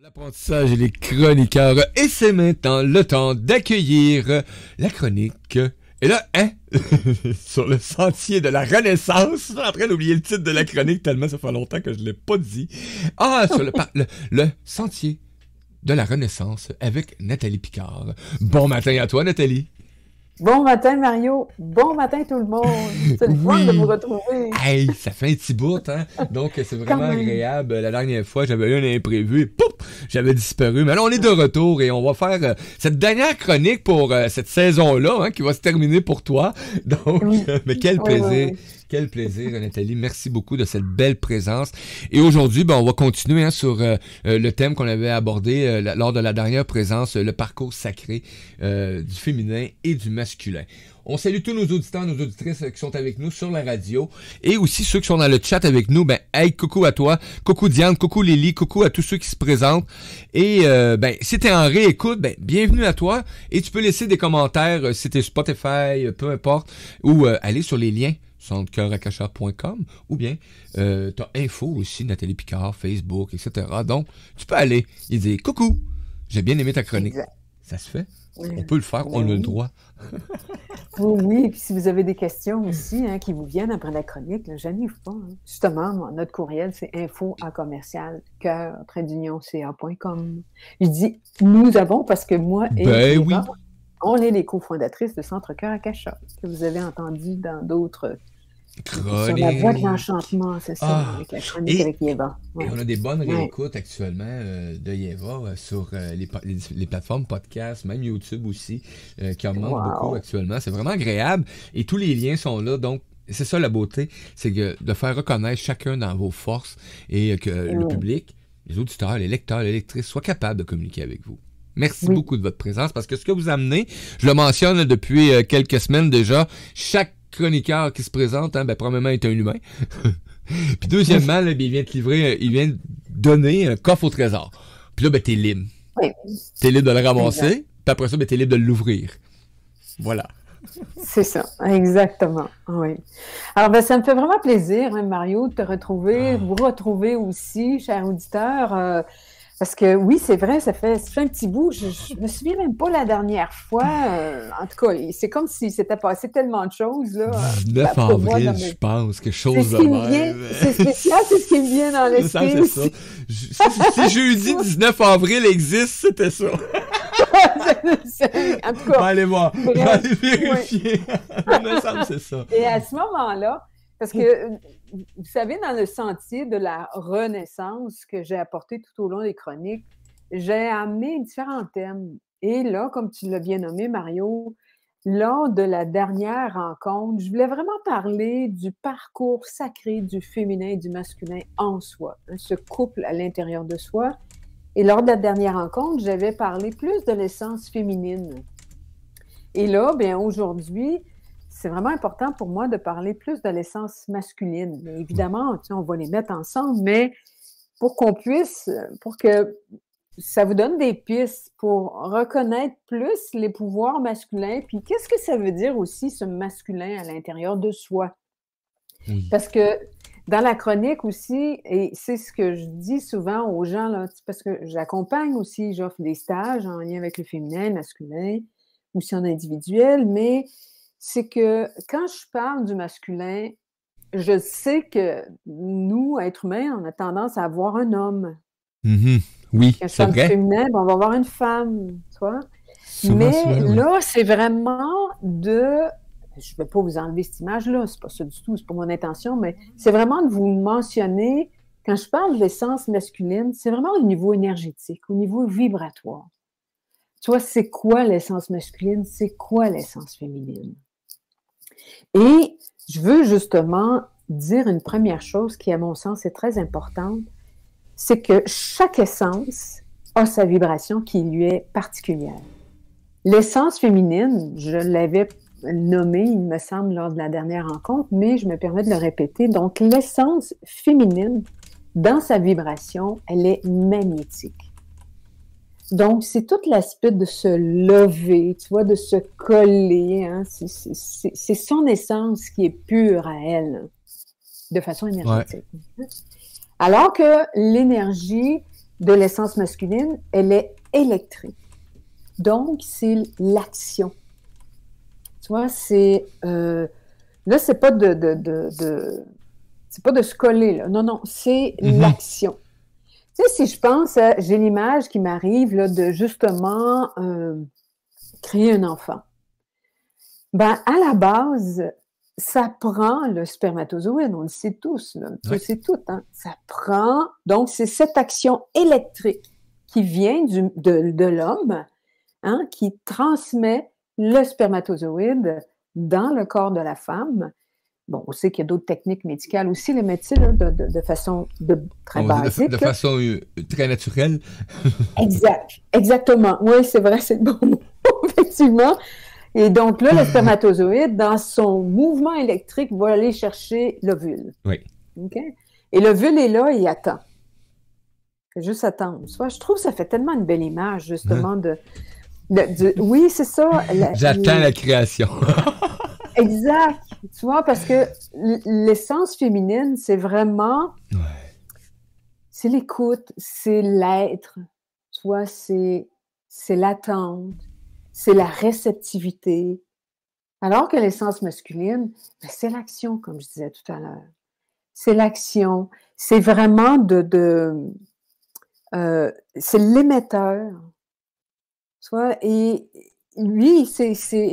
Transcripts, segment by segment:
L'apprentissage et les chroniqueurs, et c'est maintenant le temps d'accueillir la chronique. Et là, sur le sentier de la Renaissance, je suis en train d'oublier le titre de la chronique tellement ça fait longtemps que je l'ai pas dit. Sur le sentier de la Renaissance avec Nathalie Picard. Bon matin à toi, Nathalie. Bon matin, Mario. Bon matin, tout le monde. C'est le fun de vous retrouver. Hey, ça fait un petit bout, hein? Donc, c'est vraiment agréable. La dernière fois, j'avais eu un imprévu et pouf, j'avais disparu. Mais là, on est de retour et on va faire cette dernière chronique pour cette saison-là, hein, qui va se terminer pour toi. Donc, mais quel plaisir. Oui. Quel plaisir, Nathalie. Merci beaucoup de cette belle présence. Et aujourd'hui, on va continuer sur le thème qu'on avait abordé lors de la dernière présence, le parcours sacré du féminin et du masculin. On salue tous nos auditeurs, nos auditrices qui sont avec nous sur la radio et aussi ceux qui sont dans le chat avec nous. Hey, coucou à toi, coucou Diane, coucou Lily, coucou à tous ceux qui se présentent. Et si t'es en réécoute, bienvenue à toi. Et tu peux laisser des commentaires si t'es Spotify, peu importe, ou aller sur les liens centrecoeurakacheur.com ou bien t'as info aussi, Nathalie Picard, Facebook, etc. Donc, tu peux aller et dire « Coucou, j'ai bien aimé ta chronique. » Ça se fait. On peut le faire, on a le droit. Oui, puis si vous avez des questions aussi qui vous viennent après la chronique, j'arrive pas. Justement, notre courriel, c'est info@coeur-ca.com. Je dis « Nous avons » parce que moi et Eva, on est les cofondatrices de Centre Cœur à Cacheur, que vous avez entendu dans d'autres... Sur la voie de l'enchantement, c'est ça, avec la chronique avec Yeva. Ouais. Et on a des bonnes réécoutes actuellement de Yeva sur les plateformes podcast, même YouTube aussi, qui en manquent beaucoup actuellement. C'est vraiment agréable et tous les liens sont là, donc c'est ça la beauté, c'est que de faire reconnaître chacun dans vos forces et que le public, les auditeurs, les lecteurs, les lectrices soient capables de communiquer avec vous. Merci beaucoup de votre présence parce que ce que vous amenez, je le mentionne depuis quelques semaines déjà, chaque chroniqueur qui se présente, premièrement, est un humain. Puis deuxièmement, il vient te livrer, il vient donner un coffre au trésor. Puis là, t'es libre. Oui. T'es libre de le ramasser, puis après ça, t'es libre de l'ouvrir. Voilà. C'est ça, exactement. Oui. Alors, ça me fait vraiment plaisir, Mario, de te retrouver, vous retrouver aussi, chers auditeurs. Parce que oui, c'est vrai, ça fait un petit bout. Je me souviens même pas la dernière fois. En tout cas, c'est comme si s'était passé tellement de choses. Là, 19 avril, je pense, quelque chose de même. C'est spécial, c'est ce qui me vient dans l'esprit. C'est ça. Si jeudi 19 avril existe, c'était ça. En tout cas. Allez voir, allez vérifier. Il me semble c'est ça. Et à ce moment-là, parce que, vous savez, dans le sentier de la Renaissance que j'ai apporté tout au long des chroniques, j'ai amené différents thèmes. Et là, comme tu l'as bien nommé, Mario, lors de la dernière rencontre, je voulais vraiment parler du parcours sacré du féminin et du masculin en soi, ce couple à l'intérieur de soi. Et lors de la dernière rencontre, j'avais parlé plus de l'essence féminine. Et là, aujourd'hui, c'est vraiment important pour moi de parler plus de l'essence masculine. Mais évidemment, on va les mettre ensemble, mais pour que ça vous donne des pistes pour reconnaître plus les pouvoirs masculins, puis qu'est-ce que ça veut dire aussi, ce masculin à l'intérieur de soi? Oui. Parce que dans la chronique aussi, et c'est ce que je dis souvent aux gens, là, parce que j'accompagne aussi, j'offre des stages en lien avec le féminin, le masculin, aussi en individuel, mais c'est que quand je parle du masculin, je sais que nous, êtres humains, on a tendance à avoir un homme. Mm-hmm. Oui, quand je parle du féminin, on va avoir une femme, tu vois. Mais là, c'est vraiment je ne vais pas vous enlever cette image-là, c'est pas ça du tout, c'est pas mon intention, mais c'est vraiment de vous mentionner, quand je parle de l'essence masculine, c'est vraiment au niveau énergétique, au niveau vibratoire. Tu vois, c'est quoi l'essence masculine? C'est quoi l'essence féminine? Et je veux justement dire une première chose qui, à mon sens, est très importante, c'est que chaque essence a sa vibration qui lui est particulière. L'essence féminine, je l'avais nommée, il me semble, lors de la dernière rencontre, mais je me permets de le répéter. Donc, l'essence féminine, dans sa vibration, elle est magnétique. Donc, c'est tout l'aspect de se lever, tu vois, de se coller. C'est son essence qui est pure à elle, de façon énergétique. Ouais. Alors que l'énergie de l'essence masculine, elle est électrique. Donc, c'est l'action. Tu vois, c'est... là, c'est pas c'est pas de se coller, là. Non, non, c'est l'action. Tu sais, si je pense à... J'ai l'image qui m'arrive, là, de justement créer un enfant. Ben, à la base, ça prend le spermatozoïde, on le sait tous, là. Tu le sais tout, hein. Ça prend... Donc, c'est cette action électrique qui vient de l'homme, hein, qui transmet le spermatozoïde dans le corps de la femme. Bon, on sait qu'il y a d'autres techniques médicales aussi, les médecins, de façon très basique. De façon très naturelle. Exactement. Oui, c'est vrai, c'est le bon mot, effectivement. Et donc là, le spermatozoïde, dans son mouvement électrique, va aller chercher l'ovule. Oui. OK? Et l'ovule est là et il attend. Il fait juste attendre. Tu vois, je trouve que ça fait tellement une belle image, justement, oui, c'est ça. J'attends la création. Exact. Tu vois, parce que l'essence féminine, c'est vraiment... C'est l'écoute, c'est l'être. Tu vois, c'est l'attente, c'est la réceptivité. Alors que l'essence masculine, ben, c'est l'action, comme je disais tout à l'heure. C'est l'action. C'est vraiment c'est l'émetteur. Tu vois, et lui,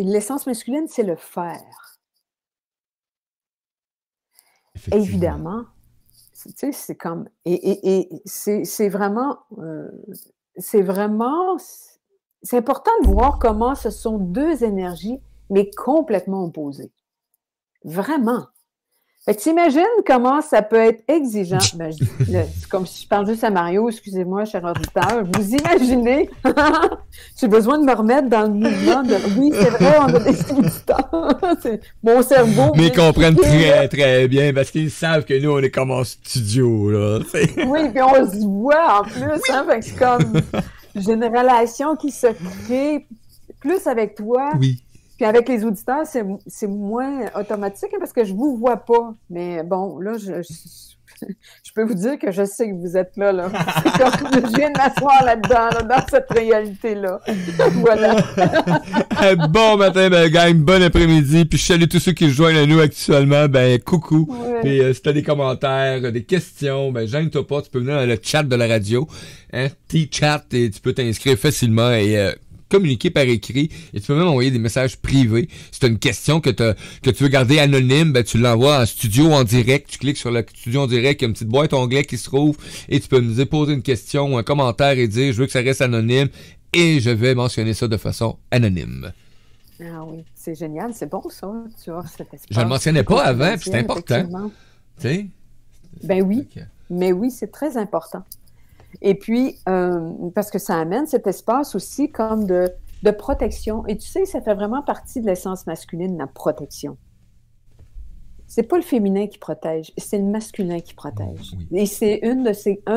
l'essence masculine, c'est le faire. Évidemment, tu sais, c'est comme... Et c'est vraiment... c'est important de voir comment ce sont deux énergies, mais complètement opposées. Vraiment. Fait que t'imagines comment ça peut être exigeant. Ben, c'est comme si je parle juste à Mario, excusez-moi, cher auditeur. Vous imaginez? J'ai besoin de me remettre dans le mouvement de... Oui, c'est vrai, on a des auditeurs. C'est mon cerveau. Mais ils comprennent très, très bien parce qu'ils savent que nous, on est comme en studio, là. Oui, puis on se voit en plus, hein. Fait que c'est comme... J'ai une relation qui se crée plus avec toi. Oui. Puis avec les auditeurs, c'est moins automatique, hein, parce que je vous vois pas. Mais bon, là, je peux vous dire que je sais que vous êtes là. C'est comme je viens de m'asseoir là-dedans, là, dans cette réalité-là. Voilà. Bon matin, ben, gang, bon après-midi. Puis je salue tous ceux qui se joignent à nous actuellement. Ben, coucou. Ouais. Puis si t'as des commentaires, des questions, ben, gêne-toi pas. Tu peux venir dans le chat de la radio. Hein, T-chat, et tu peux t'inscrire facilement et communiquer par écrit et tu peux même envoyer des messages privés. Si tu as une question que tu veux garder anonyme, ben tu l'envoies en studio en direct. Tu cliques sur le studio en direct, il y a une petite boîte onglet qui se trouve et tu peux nous poser une question ou un commentaire et dire je veux que ça reste anonyme et je vais mentionner ça de façon anonyme. Ah oui, c'est génial, c'est bon ça. Tu vois, je le mentionnais pas avant, puis c'est important. Tu sais? Ben oui, mais oui, c'est très important. Et puis, parce que ça amène cet espace aussi comme de protection. Et tu sais, ça fait vraiment partie de l'essence masculine, la protection. C'est pas le féminin qui protège, c'est le masculin qui protège. Oui. Et c'est un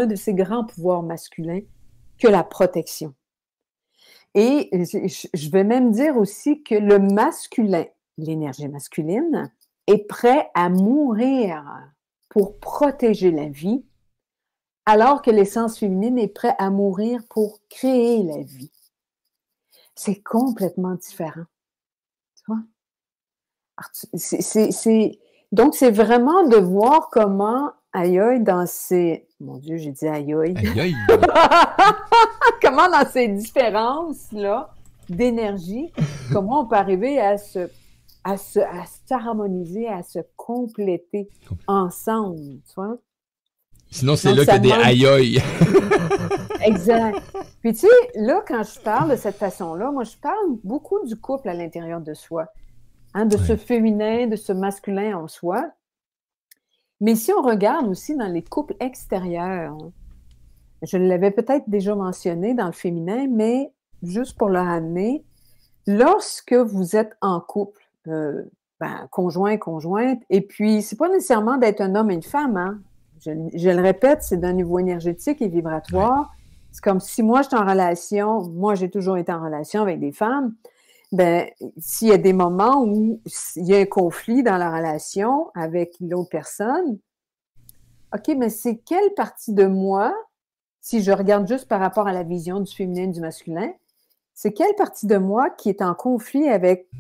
de ces grands pouvoirs masculins que la protection. Et je vais même dire aussi que le masculin, l'énergie masculine, est prêt à mourir pour protéger la vie, alors que l'essence féminine est prête à mourir pour créer la vie. C'est complètement différent. Tu vois? Donc, c'est vraiment de voir comment, aïe, dans ces... Mon Dieu, j'ai dit aïe. Aïe. Comment dans ces différences-là d'énergie, comment on peut arriver à s'harmoniser, à se compléter ensemble, tu vois? Sinon, c'est là qu'il y a des aïe. Exact. Puis, tu sais, là, quand je parle de cette façon-là, moi, je parle beaucoup du couple à l'intérieur de soi, hein, de ce féminin, de ce masculin en soi. Mais si on regarde aussi dans les couples extérieurs, je l'avais peut-être déjà mentionné dans le féminin, mais juste pour le ramener, lorsque vous êtes en couple, conjoint, conjointe, et puis, c'est pas nécessairement d'être un homme et une femme, hein. Je le répète, c'est d'un niveau énergétique et vibratoire. Ouais. C'est comme si moi, j'étais en relation, moi, j'ai toujours été en relation avec des femmes, ben, s'il y a des moments où il y a un conflit dans la relation avec l'autre personne, OK, mais c'est quelle partie de moi, si je regarde juste par rapport à la vision du féminin et du masculin, c'est quelle partie de moi qui est en conflit avec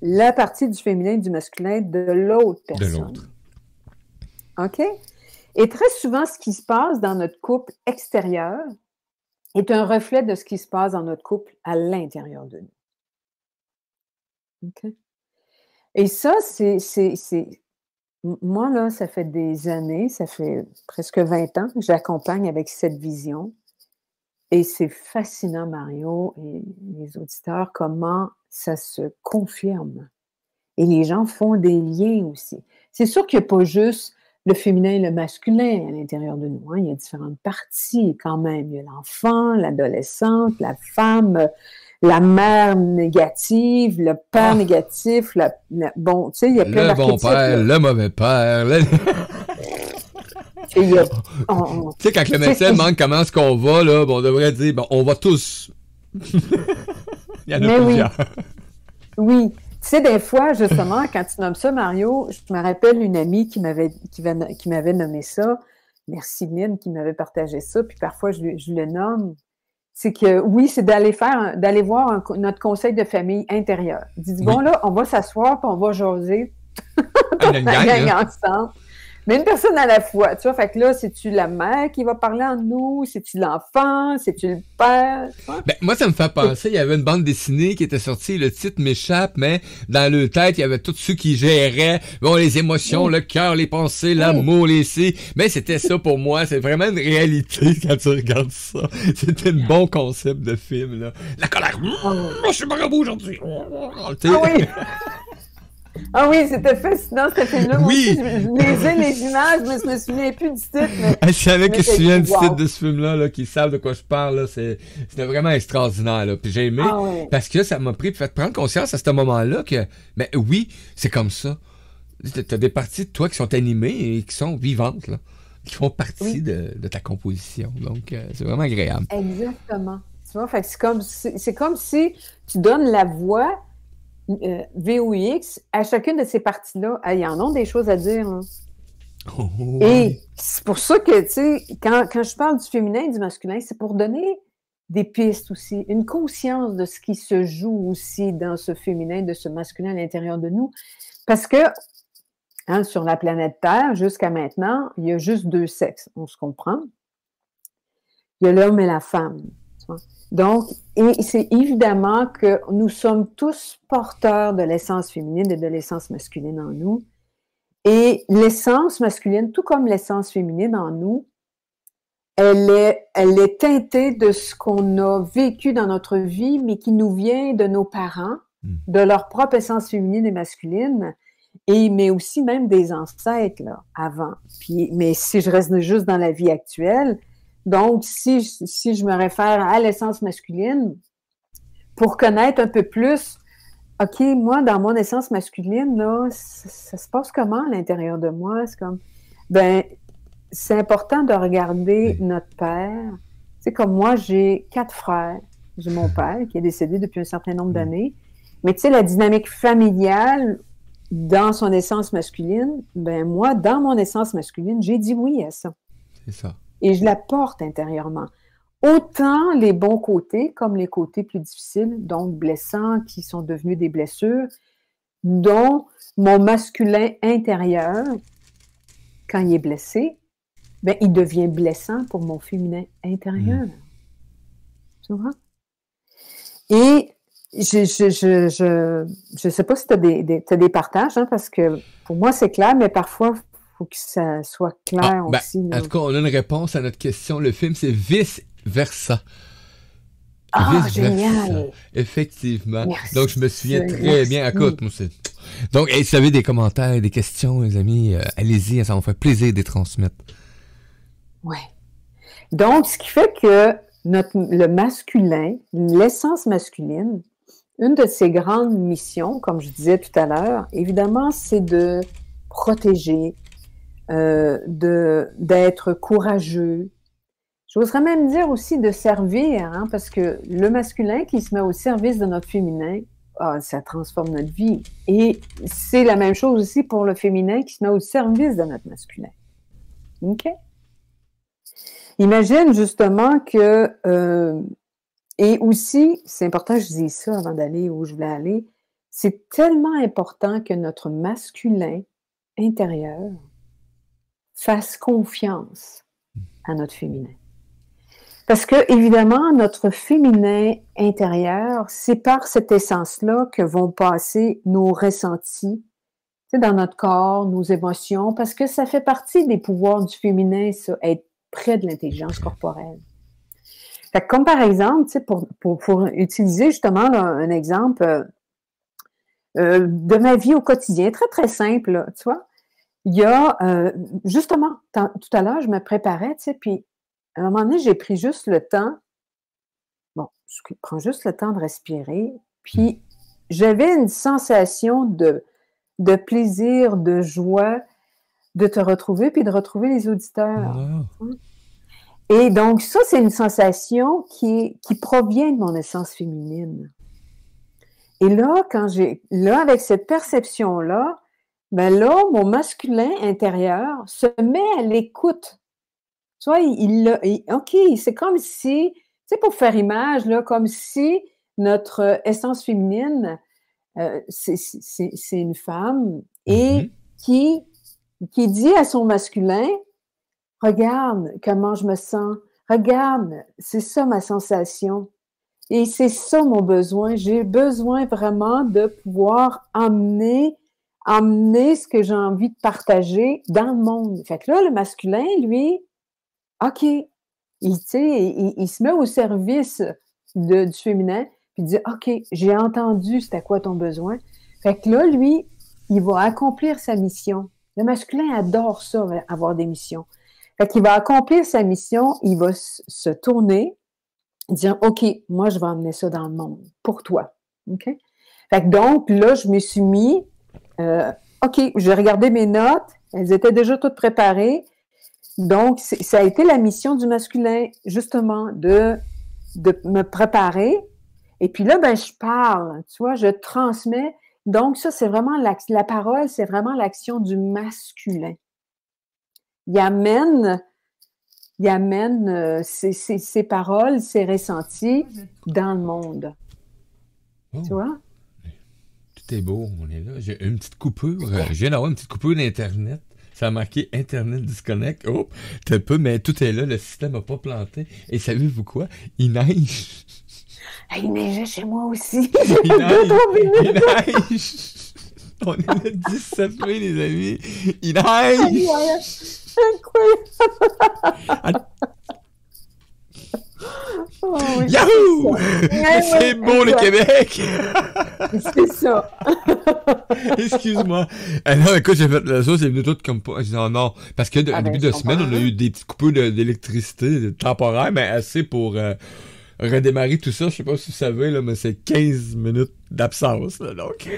la partie du féminin et du masculin de l'autre personne. De l'autre. OK? Et très souvent, ce qui se passe dans notre couple extérieur est un reflet de ce qui se passe dans notre couple à l'intérieur de nous. OK? Et ça, moi, là, ça fait des années, ça fait presque 20 ans que j'accompagne avec cette vision. Et c'est fascinant, Mario et les auditeurs, comment ça se confirme. Et les gens font des liens aussi. C'est sûr qu'il n'y a pas juste le féminin et le masculin à l'intérieur de nous. Hein. Il y a différentes parties quand même. Il y a l'enfant, l'adolescente, la femme, la mère négative, le père négatif, bon, tu sais, il y a plein d'archétypes. Le bon père, le mauvais père. Tu sais, quand le médecin demande comment est-ce qu'on va, là, on devrait dire, bon, on va tous. Il y en a plusieurs. Oui. Tu sais, des fois, justement, quand tu nommes ça, Mario, je me rappelle une amie qui m'avait nommé ça. Merci, Lynn, qui m'avait partagé ça. Puis parfois, je le nomme. C'est que, oui, c'est d'aller voir notre conseil de famille intérieur. Dis, bon, là, on va s'asseoir puis on va jaser. Une gang ensemble. Mais une personne à la fois, tu vois, fait que là, c'est-tu la mère qui va parler en nous? C'est-tu l'enfant? C'est-tu le père? Ben, moi, ça me fait penser, il y avait une bande dessinée qui était sortie, le titre m'échappe, mais dans le tête, il y avait tous ceux qui géraient, bon, les émotions, le cœur, les pensées, l'amour, les si. Mais c'était ça pour moi, c'est vraiment une réalité quand tu regardes ça. C'était un bon concept de film, là. La colère, je suis marabout aujourd'hui. Ah oui, c'était fascinant, ce film-là. Oui! Je lisais les images, mais je me souviens plus du titre. Mais je savais que je me souviens du titre de ce film-là, là, qui savent de quoi je parle, là. C'était vraiment extraordinaire, là. Puis j'ai aimé, parce que ça m'a fait prendre conscience à ce moment-là que, ben oui, c'est comme ça. T'as des parties de toi qui sont animées et qui sont vivantes, là. Qui font partie de ta composition. Donc, c'est vraiment agréable. Exactement. Tu vois, fait que c'est comme si tu donnes la voix VOX, à chacune de ces parties-là, il y en a des choses à dire. Hein. Et c'est pour ça que, tu sais, quand je parle du féminin et du masculin, c'est pour donner des pistes aussi, une conscience de ce qui se joue aussi dans ce féminin, de ce masculin à l'intérieur de nous. Parce que, hein, sur la planète Terre, jusqu'à maintenant, il y a juste 2 sexes, on se comprend. Il y a l'homme et la femme. Tu vois? Donc, et c'est évidemment que nous sommes tous porteurs de l'essence féminine et de l'essence masculine en nous. Et l'essence masculine, tout comme l'essence féminine en nous, elle est teintée de ce qu'on a vécu dans notre vie, mais qui nous vient de nos parents, de leur propre essence féminine et masculine, mais aussi même des ancêtres là, avant. Mais si je reste juste dans la vie actuelle, donc, si je me réfère à l'essence masculine, pour connaître un peu plus, OK, moi, dans mon essence masculine, là, ça se passe comment à l'intérieur de moi? C'est comme, c'est important de regarder notre père. Tu sais, comme moi, j'ai 4 frères. J'ai mon père qui est décédé depuis un certain nombre d'années. Mais tu sais, la dynamique familiale dans son essence masculine, moi, dans mon essence masculine, j'ai dit oui à ça. C'est ça. Et je la porte intérieurement. Autant les bons côtés comme les côtés plus difficiles, donc blessants, qui sont devenus des blessures, dont mon masculin intérieur, quand il est blessé, il devient blessant pour mon féminin intérieur. Tu vois? Et je sais pas si tu as des partages, hein, parce que pour moi, c'est clair, mais parfois, faut que ça soit clair aussi. En tout cas, on a une réponse à notre question. Le film, c'est vice-versa. Génial! Effectivement. Merci. Donc, je me souviens très bien. Écoute, moi, c'est... Donc, si vous avez des commentaires, des questions, les amis, allez-y, ça va me faire plaisir de les transmettre. Oui. Donc, ce qui fait que le masculin, l'essence masculine, une de ses grandes missions, comme je disais tout à l'heure, évidemment, c'est de protéger, d'être courageux. J'oserais même dire aussi de servir, hein, parce que le masculin qui se met au service de notre féminin, ça transforme notre vie. Et c'est la même chose aussi pour le féminin qui se met au service de notre masculin. OK? Imagine justement que, et aussi, c'est important que je dise ça avant d'aller où je voulais aller, c'est tellement important que notre masculin intérieur fasse confiance à notre féminin. Parce que, évidemment, notre féminin intérieur, c'est par cette essence-là que vont passer nos ressentis, dans notre corps, nos émotions, parce que ça fait partie des pouvoirs du féminin, ça, être près de l'intelligence corporelle. Fait que comme par exemple, pour utiliser justement là, un exemple de ma vie au quotidien, très, très simple, là, tu vois, il y a, justement, tout à l'heure, je me préparais, puis à un moment donné, j'ai pris juste le temps, je prends juste le temps de respirer, puis j'avais une sensation de plaisir, de joie, de te retrouver, puis de retrouver les auditeurs. Wow. Et donc, ça, c'est une sensation qui provient de mon essence féminine. Et là, avec cette perception-là, ben là, mon masculin intérieur se met à l'écoute. Tu vois, OK, c'est comme si, pour faire image, là, comme si notre essence féminine, c'est une femme et qui dit à son masculin, regarde comment je me sens, regarde, c'est ça ma sensation et c'est ça mon besoin. J'ai besoin vraiment de pouvoir emmener ce que j'ai envie de partager dans le monde. Fait que là, le masculin, lui, OK, il se met au service du féminin, puis il dit, OK, j'ai entendu c'était quoi ton besoin. Fait que là, lui, il va accomplir sa mission. Le masculin adore ça, avoir des missions. Fait qu'il va accomplir sa mission, il va se tourner, dire, OK, moi, je vais emmener ça dans le monde, pour toi. OK? Fait que donc, là, je me suis mis, OK, j'ai regardé mes notes, elles étaient déjà toutes préparées. Donc, ça a été la mission du masculin, justement, de me préparer. Et puis là, ben, je parle, tu vois, je transmets. Donc, ça, c'est vraiment la parole, c'est vraiment l'action du masculin. Il amène ses paroles, ses ressentis dans le monde. Oh. Tu vois? Tout est beau, on est là. J'ai une petite coupure. Je viens d'avoir une petite coupure d'Internet. Ça a marqué Internet disconnect. Oh, t'as peu, mais tout est là. Le système n'a pas planté. Et savez-vous quoi? Il neige. Il neigeait chez moi aussi. Il neige. On est le 17 mai, les amis. Il neige. Incroyable. Oh, oui, Yahoo! C'est beau le Québec! C'est ça. Excuse-moi. Non, écoute, j'ai fait le saut, c'est venu tout comme pas. Je dis non, parce que début de semaine, on a eu des petites coupures d'électricité temporaires, mais assez pour redémarrer tout ça. Je sais pas si vous savez, là, mais c'est 15 minutes d'absence, là, donc.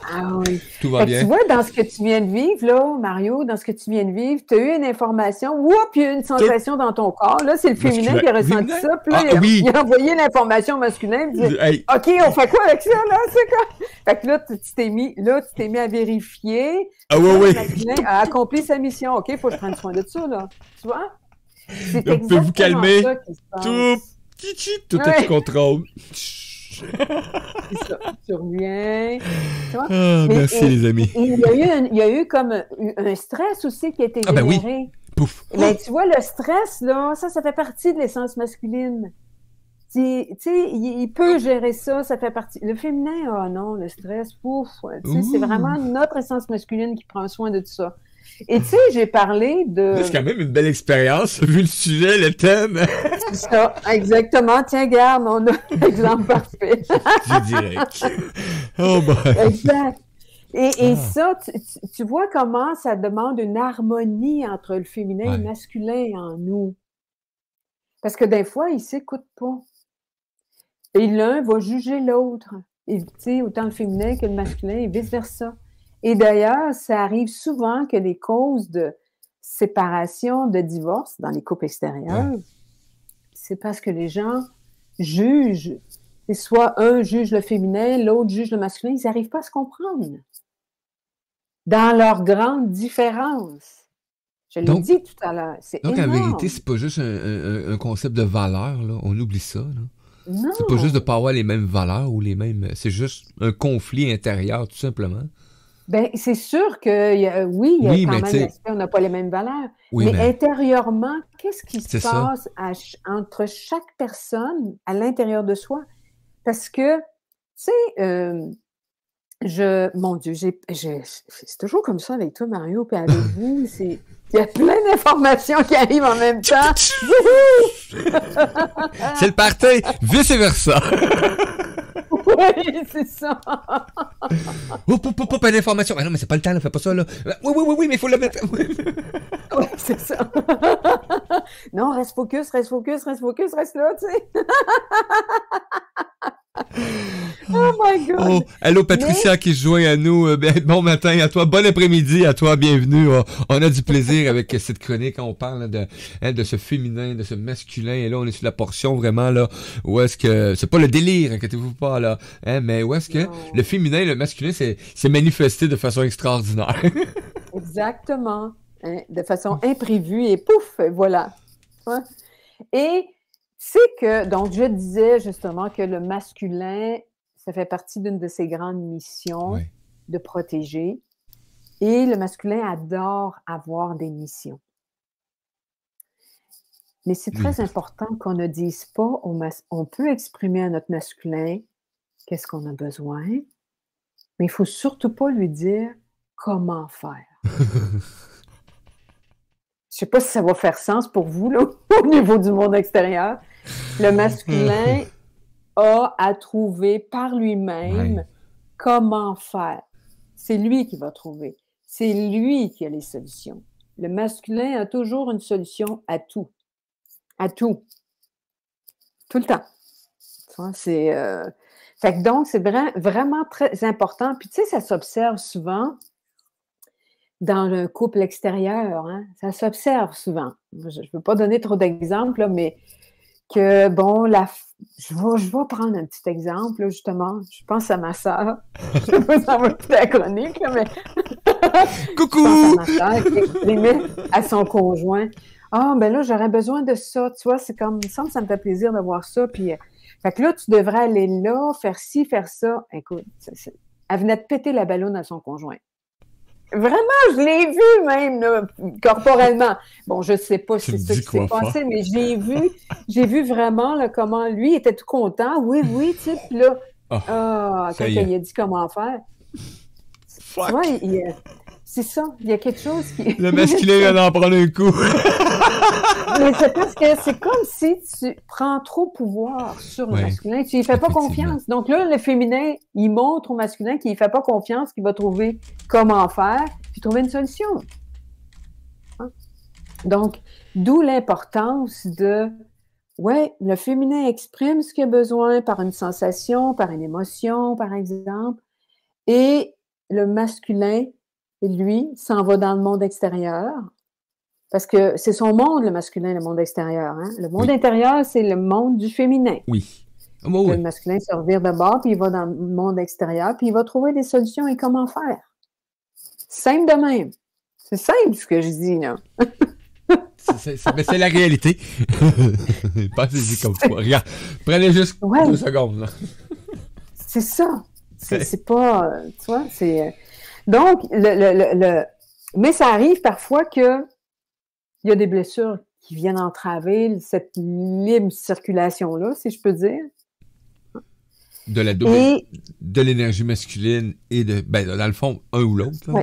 Ah oui. Tout va bien. Tu vois, dans ce que tu viens de vivre, là, Mario, dans ce que tu viens de vivre, tu as eu une information, puis il y a eu une sensation dans ton corps. Là, c'est le féminin qui a ressenti ça. Puis là, il a envoyé l'information masculine. Il dit, hey. OK, on fait quoi avec ça, là? C'est quoi? Fait que là, tu t'es mis à vérifier. Ah oui, oui. Le masculin a accompli sa mission. OK, il faut que je prenne soin de ça, là. Tu vois? C'est exactement ça. Vous calmer. Tout est sous contrôle. C'est ça. Tu reviens. Tu vois? Merci, les amis. Il y a eu comme un stress aussi qui a été généré. Ben oui. Pouf. Mais tu vois, le stress, là, ça fait partie de l'essence masculine. Tu sais, il peut gérer ça, ça fait partie. Le féminin, non, le stress, pouf. Tu sais, c'est vraiment notre essence masculine qui prend soin de tout ça. Et tu sais, j'ai parlé de... C'est quand même une belle expérience, vu le sujet, le thème. C'est ça, exactement. Tiens, regarde, on a l'exemple parfait. Je dirais. Oh boy. Exact. Et ça, tu vois comment ça demande une harmonie entre le féminin et le masculin en nous. Parce que des fois, ils ne s'écoutent pas. Et l'un va juger l'autre. Tu sais, autant le féminin que le masculin et vice-versa. Et d'ailleurs, ça arrive souvent que les causes de séparation, de divorce dans les couples extérieurs, c'est parce que les gens jugent. Et soit un juge le féminin, l'autre juge le masculin, ils n'arrivent pas à se comprendre. Dans leurs grandes différences. Je l'ai Donc, dit tout à l'heure. C'est donc en vérité, énorme. c'est pas juste un concept de valeur, là. On oublie ça, là. C'est pas juste de Non. pas avoir les mêmes valeurs ou les mêmes. C'est juste un conflit intérieur, tout simplement. Ben, c'est sûr que oui, il y a Oui, quand mais tu même sais, l'aspect, on n'a pas les mêmes valeurs. oui, Mais mais intérieurement, qu'est-ce qui se c'est ça. passe entre chaque personne à l'intérieur de soi? Parce que, tu sais, mon Dieu, c'est toujours comme ça avec toi, Mario, puis avec vous, il y a plein d'informations qui arrivent en même temps. C'est le party, vice versa. Oui, c'est ça. Pas d'information. Ah non, mais c'est pas le temps, là, fais pas ça, là. Oui, mais il faut le mettre. Oui, c'est ça. Non, reste focus, reste là, tu sais. Oh my God! Oh, allô Patricia qui se joint à nous. Bon matin à toi, bon après-midi à toi, bienvenue. On a du plaisir avec cette chronique. On parle de ce féminin, de ce masculin. Et là, on est sur la portion vraiment là où est-ce que c'est pas le délire, inquiétez-vous pas là, mais où est-ce que Non. le féminin, le masculin, c'est manifesté de façon extraordinaire. Exactement. Hein, de façon imprévue et pouf, voilà. Hein? Et c'est que, donc, je disais justement que le masculin, ça fait partie d'une de ses grandes missions Ouais. de protéger. Et le masculin adore avoir des missions. Mais c'est Oui. très important qu'on ne dise pas on peut exprimer à notre masculin qu'est-ce qu'on a besoin, mais il ne faut surtout pas lui dire comment faire. Je ne sais pas si ça va faire sens pour vous, là, au niveau du monde extérieur. Le masculin a à trouver par lui-même Ouais. comment faire. C'est lui qui va trouver. C'est lui qui a les solutions. Le masculin a toujours une solution à tout. À tout. Tout le temps. Tu vois, fait que donc, c'est vraiment très important. Puis tu sais, ça s'observe souvent dans le couple extérieur. Hein? Ça s'observe souvent. Je ne veux pas donner trop d'exemples, là, mais que, bon, je vais prendre un petit exemple, là, justement. Je pense à ma sœur. Je ne sais pas si ça va être la chronique, là, mais Coucou! je pense à ma sœur qui exprimait à son conjoint. Ah, ben là, j'aurais besoin de ça. Tu vois, c'est comme, il me semble que ça me fait plaisir de voir ça. Puis, fait que là, tu devrais aller là, faire ci, faire ça. Écoute, elle venait de péter la ballonne à son conjoint. Vraiment, je l'ai vu même, là, corporellement. Bon, je sais pas si c'est ça qui s'est passé, mais j'ai vu vraiment là, comment lui était tout content. Oui, tu sais, puis là, quand il a dit comment faire. Fuck. Tu vois, c'est ça, il y a quelque chose qui... Le masculin vient d'en prendre un coup. Mais c'est parce que c'est comme si tu prends trop pouvoir sur le masculin, tu lui fais pas confiance. Donc là, le féminin, il montre au masculin qu'il ne fait pas confiance, qu'il va trouver comment faire, puis trouver une solution. Hein? Donc, d'où l'importance le féminin exprime ce qu'il a besoin par une sensation, par une émotion, par exemple, et le masculin, lui, s'en va dans le monde extérieur. Parce que c'est son monde, le masculin, le monde extérieur. Hein? Le monde intérieur, c'est le monde du féminin. Oui. Le masculin se revire de bord, puis il va dans le monde extérieur, puis il va trouver des solutions et comment faire. Simple de même. C'est simple ce que je dis, là. Mais c'est la réalité. Pensez-y comme quoi. Regarde, prenez juste 2 secondes. Là. C'est ça. C'est pas... tu vois, c'est... Donc, mais ça arrive parfois que il y a des blessures qui viennent entraver cette libre circulation-là, si je peux dire. De l'énergie masculine et dans le fond, un ou l'autre. Oui,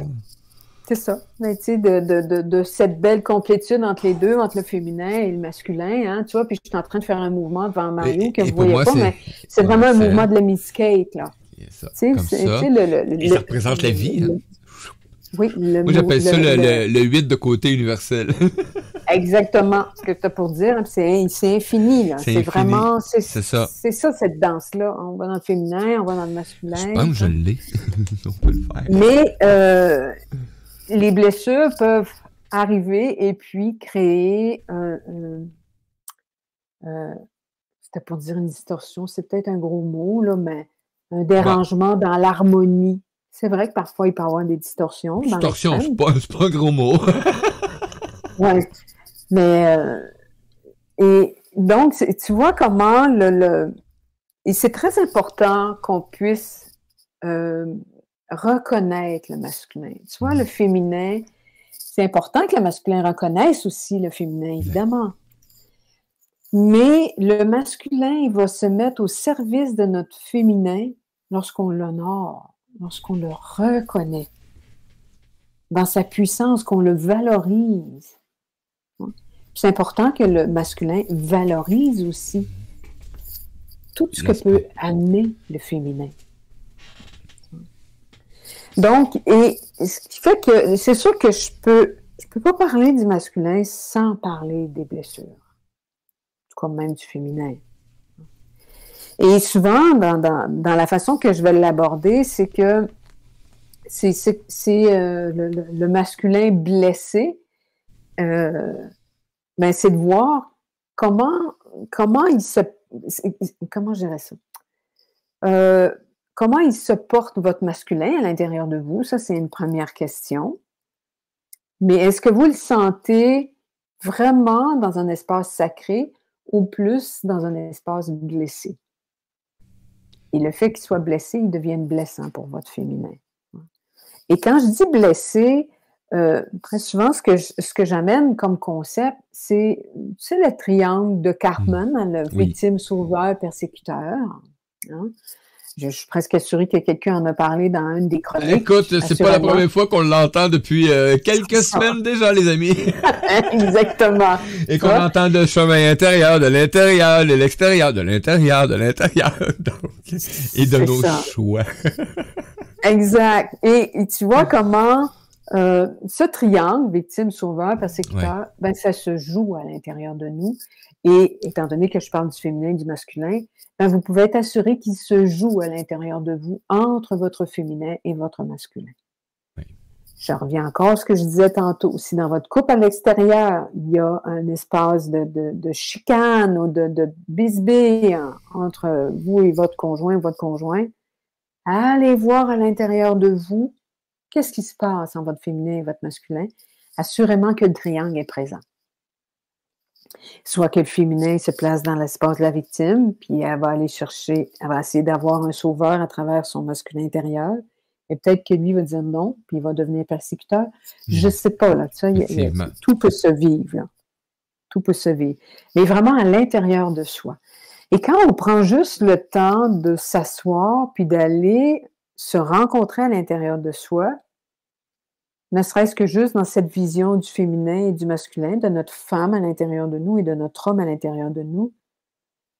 c'est ça. Mais tu sais, de cette belle complétude entre les deux, entre le féminin et le masculin, hein, tu vois, puis je suis en train de faire un mouvement devant Mario que vous ne voyez pas, mais c'est vraiment un mouvement de l'hémiscape, là. Ça, comme ça. Et ça représente la vie, hein? Oui, moi, j'appelle ça le 8 de côté universel. Exactement. Ce que tu as pour dire, c'est infini. Là. C'est vraiment... C'est ça, cette danse-là. On va dans le féminin, on va dans le masculin. Je pense que je l'ai. On peut le faire. Mais les blessures peuvent arriver et puis créer c'était pour dire une distorsion, c'est peut-être un gros mot, là, mais un dérangement dans l'harmonie. C'est vrai que parfois, il peut y avoir des distorsions. Distorsion, c'est pas un gros mot. Ouais. Mais, et donc, tu vois comment et c'est très important qu'on puisse reconnaître le masculin. Tu vois, le féminin, c'est important que le masculin reconnaisse aussi le féminin, évidemment. Mais le masculin, il va se mettre au service de notre féminin lorsqu'on l'honore, lorsqu'on le reconnaît dans sa puissance, qu'on le valorise. C'est important que le masculin valorise aussi tout ce que peut amener le féminin. Donc, et ce qui fait que c'est sûr que je peux pas parler du masculin sans parler des blessures, comme même du féminin. Et souvent, dans la façon que je vais l'aborder, c'est que c'est le masculin blessé, ben c'est de voir comment il se... Comment je dirais ça? Comment il se porte votre masculin à l'intérieur de vous? Ça, c'est une première question. Mais est-ce que vous le sentez vraiment dans un espace sacré ou plus dans un espace blessé? Et le fait qu'il soit blessé, il devient blessant pour votre féminin. Et quand je dis blessé, très souvent, ce que j'amène comme concept, c'est le triangle de Cartman, le victime, sauveur, persécuteur. Hein? Je suis presque assurée que quelqu'un en a parlé dans une des chroniques. Écoute, c'est pas la première fois qu'on l'entend depuis quelques semaines déjà, les amis. Exactement. Et qu'on entend de chemin intérieur, de l'intérieur, de l'extérieur, de l'intérieur, de l'intérieur. Et de nos choix. Exact. Et tu vois comment ce triangle, victime, sauveur, persécuteur, ben, ça se joue à l'intérieur de nous. Et étant donné que je parle du féminin et du masculin, ben, vous pouvez être assuré qu'il se joue à l'intérieur de vous entre votre féminin et votre masculin. Oui. Je reviens encore à ce que je disais tantôt. Si dans votre couple à l'extérieur, il y a un espace de chicane ou de bisbille entre vous et votre conjoint, allez voir à l'intérieur de vous qu'est-ce qui se passe en votre féminin et votre masculin. Assurément que le triangle est présent. Soit que le féminin se place dans l'espace de la victime, puis elle va aller chercher, elle va essayer d'avoir un sauveur à travers son masculin intérieur, et peut-être que lui va dire non, puis il va devenir persécuteur. Je ne sais pas, là, tu sais, tout peut se vivre, là. Tout peut se vivre. Mais vraiment à l'intérieur de soi. Et quand on prend juste le temps de s'asseoir, puis d'aller se rencontrer à l'intérieur de soi, ne serait-ce que juste dans cette vision du féminin et du masculin, de notre femme à l'intérieur de nous et de notre homme à l'intérieur de nous,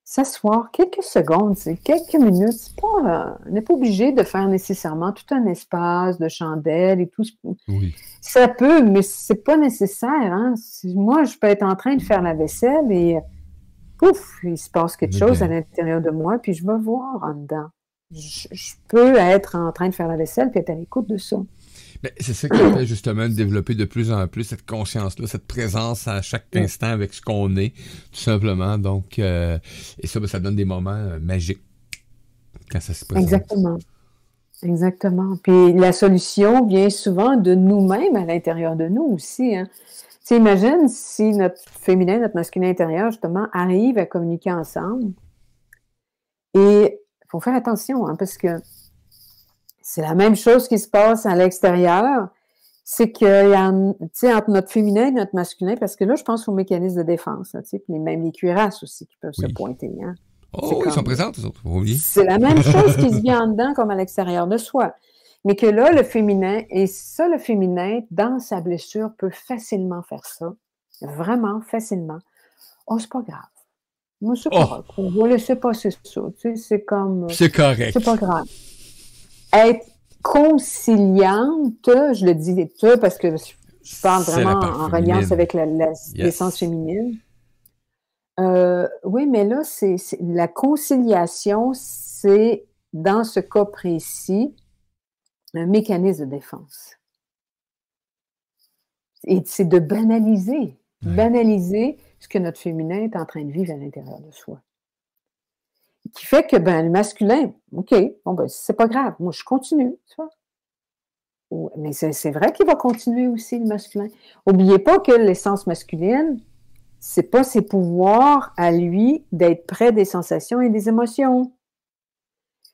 s'asseoir quelques secondes, quelques minutes, on n'est pas obligé de faire nécessairement tout un espace de chandelles et tout. Oui. Ça peut, mais c'est pas nécessaire. Hein? Moi, je peux être en train de faire la vaisselle et pouf, il se passe quelque chose à l'intérieur de moi, puis je vais voir en dedans. Je peux être en train de faire la vaisselle puis être à l'écoute de ça. Ben, c'est ça qui fait justement de développer de plus en plus cette conscience-là, cette présence à chaque instant avec ce qu'on est, tout simplement. Donc, et ça, ben, ça donne des moments magiques quand ça se présente. Exactement. Exactement. Puis la solution vient souvent de nous-mêmes à l'intérieur de nous aussi. Hein. Tu imagines si notre féminin, notre masculin intérieur, justement, arrive à communiquer ensemble. Et il faut faire attention, hein, parce que c'est la même chose qui se passe à l'extérieur. C'est qu'il y a, tu sais, entre notre féminin et notre masculin, parce que là, je pense aux mécanismes de défense, tu sais, puis même les cuirasses aussi qui peuvent se pointer. Hein. Oh, ils sont présents, les autres. Oui. C'est la même chose qui se vit en dedans comme à l'extérieur de soi. Mais que là, le féminin, et ça, le féminin, dans sa blessure, peut facilement faire ça. Vraiment facilement. Oh, c'est pas grave. Moi, c'est correct. On va laisser passer ça. Tu sais, c'est comme... C'est correct. C'est pas grave. Être conciliante, je le dis parce que je parle vraiment en reliance avec l'essence féminine. Oui, mais là, c'est la conciliation, c'est, dans ce cas précis, un mécanisme de défense. Et c'est de banaliser ce que notre féminin est en train de vivre à l'intérieur de soi. Qui fait que, ben, le masculin, OK, bon, ben, c'est pas grave, moi, je continue, tu vois. Mais c'est vrai qu'il va continuer aussi, le masculin. N'oubliez pas que l'essence masculine, c'est pas ses pouvoirs à lui d'être près des sensations et des émotions.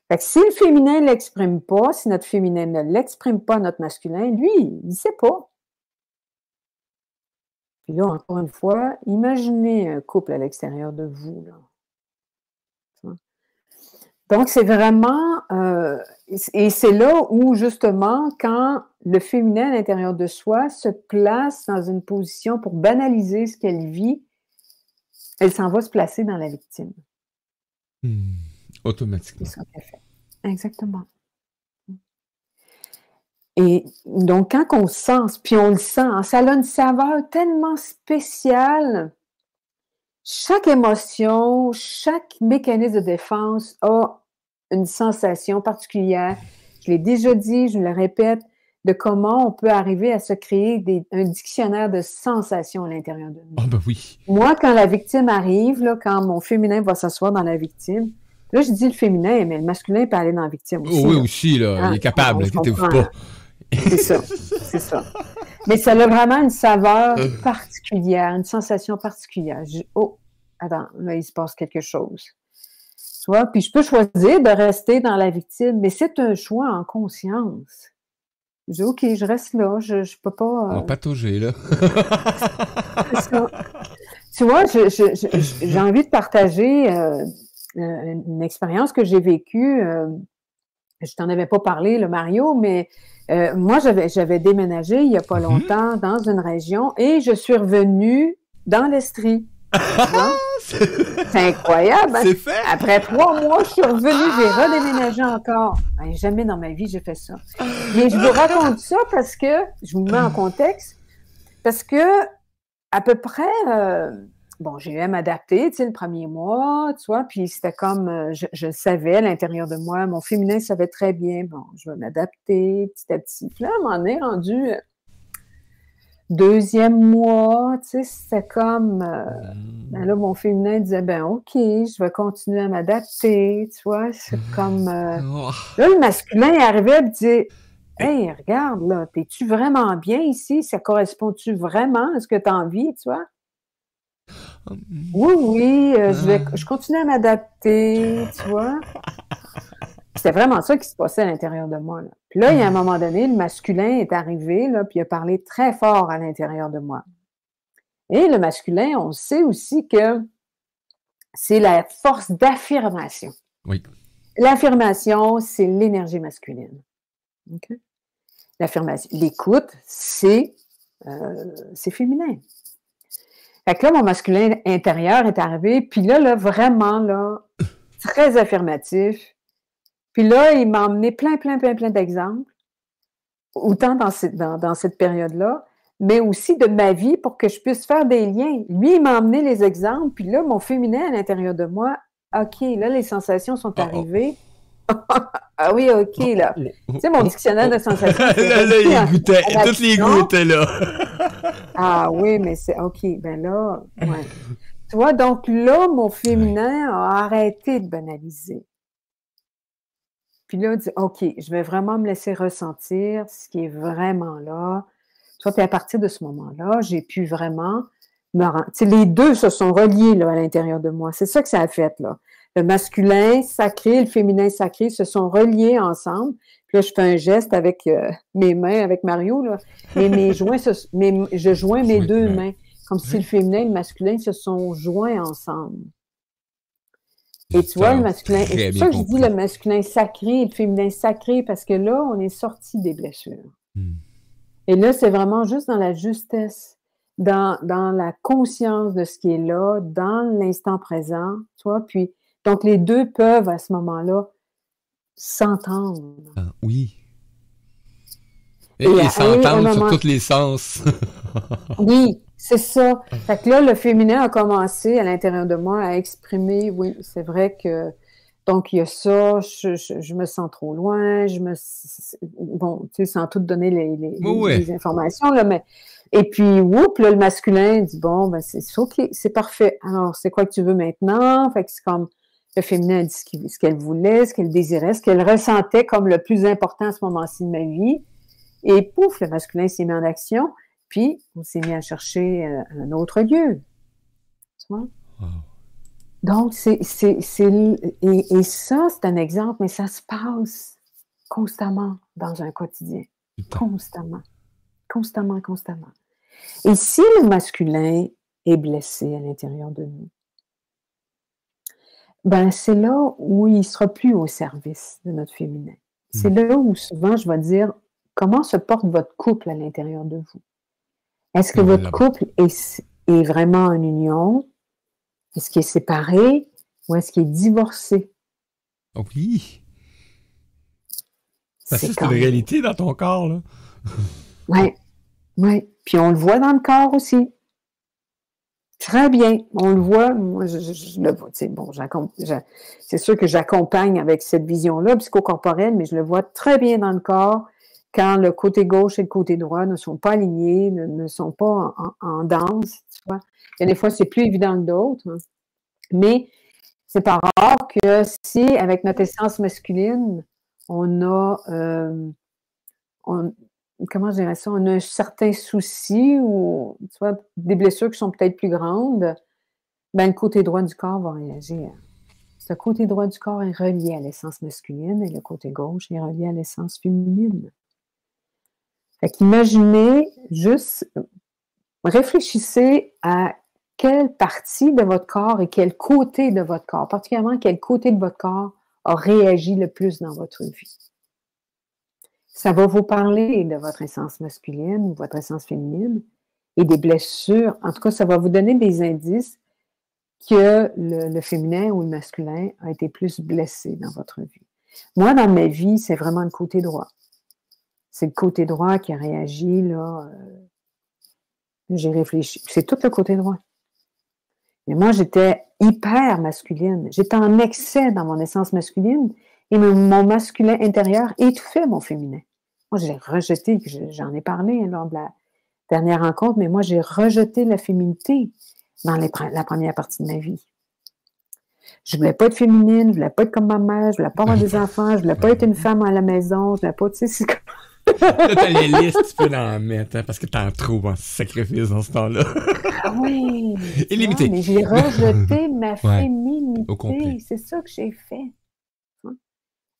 Fait que si le féminin ne l'exprime pas, si notre féminin ne l'exprime pas, notre masculin, lui, il ne sait pas. Puis là, encore une fois, imaginez un couple à l'extérieur de vous, là. Donc, c'est vraiment, et c'est là où, justement, quand le féminin à l'intérieur de soi se place dans une position pour banaliser ce qu'elle vit, elle s'en va se placer dans la victime. Automatiquement. C'est ça qu'elle fait. Exactement. Et donc, quand on sent, puis on le sent, ça a une saveur tellement spéciale. Chaque émotion, chaque mécanisme de défense a une sensation particulière. Je l'ai déjà dit, je le répète, de comment on peut arriver à se créer un dictionnaire de sensations à l'intérieur de nous. Ah ben oui. Moi, quand la victime arrive, là, quand mon féminin va s'asseoir dans la victime, là, je dis le féminin, mais le masculin peut aller dans la victime aussi. Oui, là. aussi, là. Il est capable, inquiétez-vous pas. C'est ça, c'est ça. Mais ça a vraiment une saveur particulière, une sensation particulière. Oh, attends, là, il se passe quelque chose. Tu vois? Puis je peux choisir de rester dans la victime, mais c'est un choix en conscience. Je dis, OK, je reste là, je peux pas... On va patauger, là. C'est ça. Tu vois, j'ai envie de partager une expérience que j'ai vécue. Je t'en avais pas parlé, le Mario, mais moi, j'avais déménagé il y a pas longtemps dans une région et je suis revenue dans l'Estrie. C'est incroyable. Hein? C'est fait. Après 3 mois, je suis revenue, j'ai redéménagé encore. Ben, jamais dans ma vie, j'ai fait ça. Mais je vous raconte ça parce que, je vous mets en contexte, parce que à peu près, bon, j'ai eu à m'adapter, tu sais, le premier mois, tu vois, puis c'était comme, je savais à l'intérieur de moi, mon féminin savait très bien, bon, je vais m'adapter petit à petit. Puis là, on m'en est rendu 2e mois, tu sais, c'était comme, ben là, mon féminin disait, ben OK, je vais continuer à m'adapter, tu vois, c'est comme, là, le masculin est arrivé et disait, hey, regarde, là, t'es-tu vraiment bien ici? Ça correspond-tu vraiment à ce que tu as envie, tu vois? Oui, je continue à m'adapter, tu vois? C'était vraiment ça qui se passait à l'intérieur de moi, là. Puis là, il y a un moment donné, le masculin est arrivé, là, puis il a parlé très fort à l'intérieur de moi. Et le masculin, on sait aussi que c'est la force d'affirmation. Oui. L'affirmation, c'est l'énergie masculine. OK? L'affirmation. L'écoute, c'est féminin. Fait que là, mon masculin intérieur est arrivé, puis là, vraiment, là, très affirmatif. Puis là, il m'a emmené plein d'exemples, autant dans cette période-là, mais aussi de ma vie pour que je puisse faire des liens. Lui, il m'a emmené les exemples, puis là, mon féminin à l'intérieur de moi, OK, là, les sensations sont arrivées. Ah oui, OK, là. Tu sais, mon dictionnaire de sensations. Là, il goûtait. Tous les goûts étaient là. Ah oui, mais c'est OK. Ben là, ouais. Tu vois, donc là, mon féminin a arrêté de banaliser. Puis là, il dit, OK, je vais vraiment me laisser ressentir ce qui est vraiment là. Tu vois, puis à partir de ce moment-là, j'ai pu vraiment me rendre... Tu sais, les deux se sont reliés, là, à l'intérieur de moi. C'est ça que ça a fait, là. Le masculin sacré, le féminin sacré se sont reliés ensemble. Puis là, je fais un geste avec mes mains, avec Mario, là. Et je joins mes deux mains, comme si le féminin et le masculin se sont joints ensemble. Et tu vois, le masculin, et c'est pour ça que je dis le masculin sacré et le féminin sacré, parce que là, on est sorti des blessures. Et là, c'est vraiment juste dans la justesse, dans la conscience de ce qui est là, dans l'instant présent, tu vois, puis donc les deux peuvent, à ce moment-là, s'entendre. Oui. Et s'entendre sur tous les sens. Oui, c'est ça. Fait que là, le féminin a commencé à l'intérieur de moi à exprimer, oui, c'est vrai que, donc il y a ça, je me sens trop loin, bon, tu sais, sans tout donner les informations, là, mais, et puis, whoop, là, le masculin dit, bon, ben, c'est OK, c'est parfait. Alors, c'est quoi que tu veux maintenant? Fait que c'est comme, le féminin a dit ce qu'elle voulait, ce qu'elle désirait, ce qu'elle ressentait comme le plus important à ce moment-ci de ma vie. Et pouf, le masculin s'est mis en action, puis on s'est mis à chercher un autre lieu. Tu vois? Wow. Donc, et ça, c'est un exemple, mais ça se passe constamment dans un quotidien. Constamment. Constamment, constamment. Et si le masculin est blessé à l'intérieur de nous, ben c'est là où il ne sera plus au service de notre féminin. C'est là où souvent je vais dire, comment se porte votre couple à l'intérieur de vous? Est-ce que votre couple est vraiment en union? Est-ce qu'il est séparé ou est-ce qu'il est divorcé? Oui. Parce que c'est une réalité dans ton corps, là. Oui, oui. Puis on le voit dans le corps aussi. Très bien, on le voit. Moi, je le vois. Bon, c'est sûr que j'accompagne avec cette vision-là, psychocorporelle, mais je le vois très bien dans le corps quand le côté gauche et le côté droit ne sont pas alignés, ne sont pas en danse. Tu vois. Il y a des fois, c'est plus évident que d'autres. Hein. Mais c'est pas rare que si, avec notre essence masculine, on a, comment je dirais ça, on a un certain souci ou tu vois, des blessures qui sont peut-être plus grandes, ben, le côté droit du corps va réagir. Ce côté droit du corps est relié à l'essence masculine et le côté gauche est relié à l'essence féminine. Fait qu'imaginez juste, réfléchissez à quelle partie de votre corps et quel côté de votre corps, particulièrement quel côté de votre corps a réagi le plus dans votre vie. Ça va vous parler de votre essence masculine ou votre essence féminine et des blessures. En tout cas, ça va vous donner des indices que le féminin ou le masculin a été plus blessé dans votre vie. Moi, dans ma vie, c'est vraiment le côté droit. C'est le côté droit qui a réagi, là. J'ai réfléchi. C'est tout le côté droit. Mais moi, j'étais hyper masculine. J'étais en excès dans mon essence masculine et mon masculin intérieur étouffait mon féminin. Moi, j'ai rejeté, j'en ai parlé lors de la dernière rencontre, mais moi, j'ai rejeté la féminité dans la première partie de ma vie. Je voulais pas être féminine, je voulais pas être comme ma mère, je voulais pas avoir des enfants, je voulais pas être une femme à la maison, je voulais pas, tu sais, c'est comme... Là, t'as les listes, tu peux en mettre, hein, parce que t'en trouves en sacrifice dans ce temps-là. Ah oui! Illimité. Mais j'ai rejeté ma féminité. Au complet. C'est ça que j'ai fait.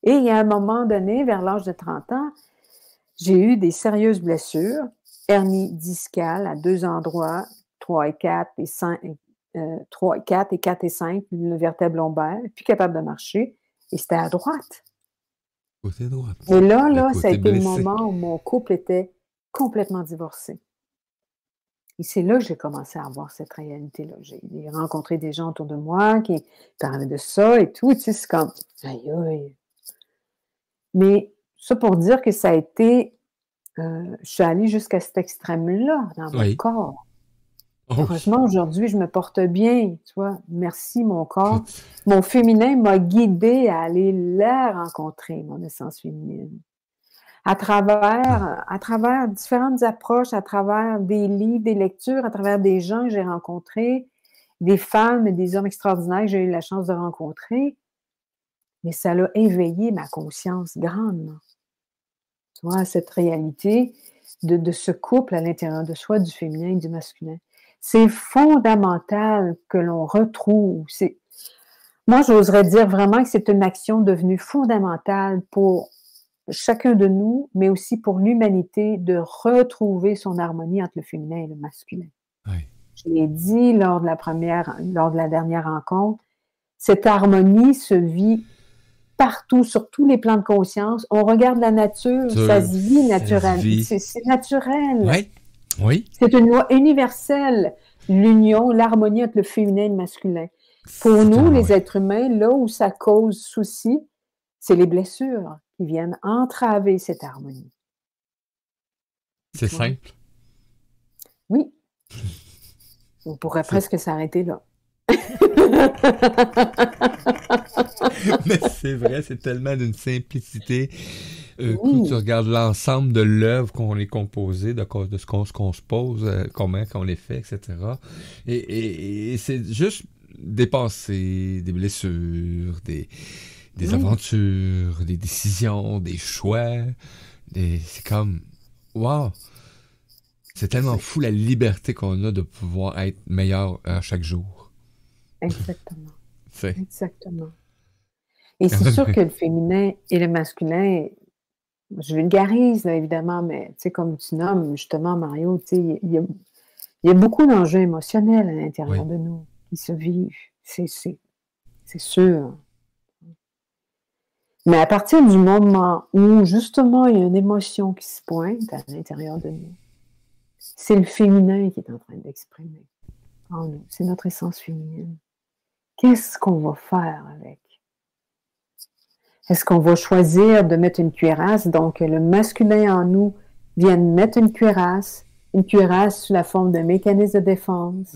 Et il y a un moment donné, vers l'âge de 30 ans, j'ai eu des sérieuses blessures, hernie discale à 2 endroits, 3 et 4 et 5, 3 et 4 et 4 et 5, le vertèbre lombaire, plus capable de marcher, et c'était à droite. Côté droit. Et là, ça a été le moment où mon couple était complètement divorcé. Et c'est là que j'ai commencé à avoir cette réalité-là. J'ai rencontré des gens autour de moi qui parlaient de ça et tout. Tu sais, c'est comme, aïe, aïe. Mais ça pour dire que ça a été, je suis allée jusqu'à cet extrême-là dans mon corps. Heureusement, aujourd'hui, je me porte bien, tu vois. Merci, mon corps. Mon féminin m'a guidée à aller la rencontrer, mon essence féminine. À travers différentes approches, à travers des livres, des lectures, à travers des gens que j'ai rencontrés, des femmes et des hommes extraordinaires que j'ai eu la chance de rencontrer. Mais ça a éveillé ma conscience grandement. Tu vois, cette réalité de ce couple à l'intérieur de soi, du féminin et du masculin. C'est fondamental que l'on retrouve. Moi, j'oserais dire vraiment que c'est une action devenue fondamentale pour chacun de nous, mais aussi pour l'humanité, de retrouver son harmonie entre le féminin et le masculin. Oui. Je l'ai dit lors de la dernière rencontre, cette harmonie se vit partout, sur tous les plans de conscience. On regarde la nature, ça se vit naturellement. C'est naturel. Oui. Oui. C'est une loi universelle, l'union, l'harmonie entre le féminin et le masculin. Pour nous, les êtres humains, là où ça cause souci, c'est les blessures qui viennent entraver cette harmonie. C'est simple. Oui. On pourrait presque s'arrêter là. Mais c'est vrai, c'est tellement d'une simplicité. Quand tu regardes l'ensemble de l'œuvre qu'on est composé, de ce qu'on se pose, comment qu'on les fait, etc. Et c'est juste dépasser des blessures, des aventures, des décisions, des choix. C'est comme Wow! C'est tellement fou la liberté qu'on a de pouvoir être meilleur à chaque jour. Exactement. C'est... Exactement. Et c'est sûr que le féminin et le masculin, je vulgarise, là, évidemment, mais tu sais, comme tu nommes, justement, Mario, tu sais, il y a beaucoup d'enjeux émotionnels à l'intérieur de nous qui se vivent. C'est sûr. Mais à partir du moment où, justement, il y a une émotion qui se pointe à l'intérieur de nous, c'est le féminin qui est en train d'exprimer en nous. C'est notre essence féminine. Qu'est-ce qu'on va faire avec? Est-ce qu'on va choisir de mettre une cuirasse, donc le masculin en nous vienne mettre une cuirasse sous la forme d'un mécanisme de défense?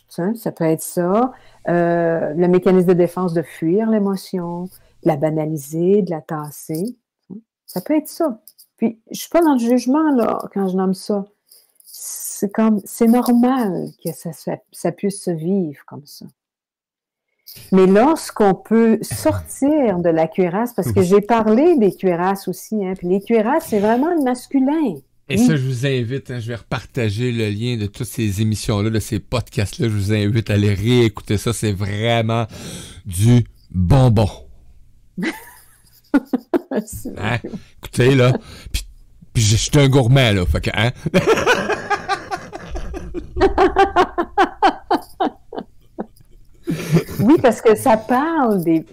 Ça peut être ça. Le mécanisme de défense de fuir l'émotion, de la banaliser, de la tasser. Ça peut être ça. Puis, je ne suis pas dans le jugement, là, quand je nomme ça. C'est normal que ça puisse se vivre comme ça. Mais lorsqu'on peut sortir de la cuirasse, parce que j'ai parlé des cuirasses aussi, hein, puis les cuirasses, c'est vraiment le masculin. Et ça, je vous invite, hein, je vais repartager le lien de toutes ces émissions-là, de ces podcasts-là, je vous invite à aller réécouter ça, c'est vraiment du bonbon. Hein? Écoutez, là, puis je suis un gourmand, là, fait que, hein? Oui, parce que ça parle des